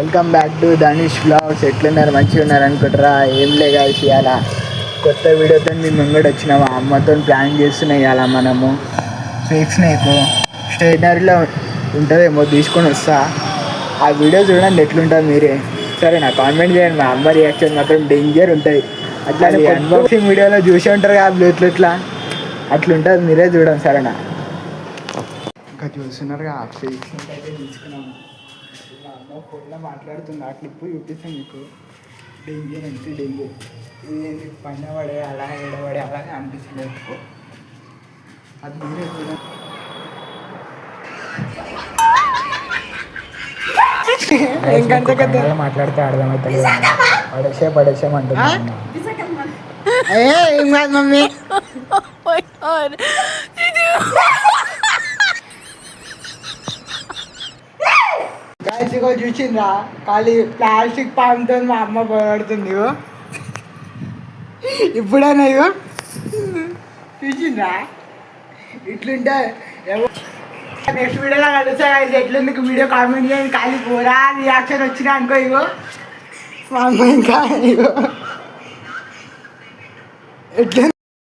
Welcome back to Dhanush vlogs. ఎట్లున్నారు? మంచిగా ఉన్నారు అనుకుంటారా? ఏం లేగా ఇవాళ కొత్త వీడియోతో మీ ముంగడు వచ్చినాము. అమ్మతో ప్లాన్ చేస్తున్నాయి ఇవాళ మనము ఫేక్ స్నేక్ స్టేషనరీలో ఉంటుందేమో తీసుకొని వస్తా. ఆ వీడియో చూడండి ఎట్లుంటుంది మీరే. సరే నా కామెంట్ చేయండి. మా అమ్మ రియాక్షన్ మాత్రం డేంజర్ ఉంటుంది. అట్లా అన్బాక్సింగ్ వీడియోలో చూసి ఉంటారు కదా బ్లూటూత్ ఇట్లా అట్లుంటుంది. మీరే చూడండి సరేనా. ఇంకా చూస్తున్నారుగా ఫేక్ స్నేక్ అయితే తీసుకున్నాము. అమ్మ ఫోన్లో మాట్లాడుతుంది. ఆ క్లిప్ చూపిస్తాను మీకు. డేంజర్ అంటే డేంజర్. ఇది పైన పడే అలా ఎడబడే అలాగే అనిపిస్తుంది ఎక్కువ. అది మీరే చూడండి. ఇంకంతే కదా మాట్లాడితే అర్థమవుతుంది. పడేసేమంటున్నా. ఏం కాదు మమ్మీ. గాయసిగో చూసిండ్రా ఖాళీ ప్లాస్టిక్ పాముతో మా అమ్మ పోరాడుతుంది. ఇప్పుడైనా ఇగో చూసిండ్రా ఇట్లుంటే నెక్స్ట్ వీడియోలో కలుస్తా. ఎట్లుంది వీడియో కామెంట్ చేయండి. ఖాళీ పోరా రియాక్షన్ వచ్చినా అనుకో. ఇగో మా అమ్మ ఇంకా ఇగో ఎట్లా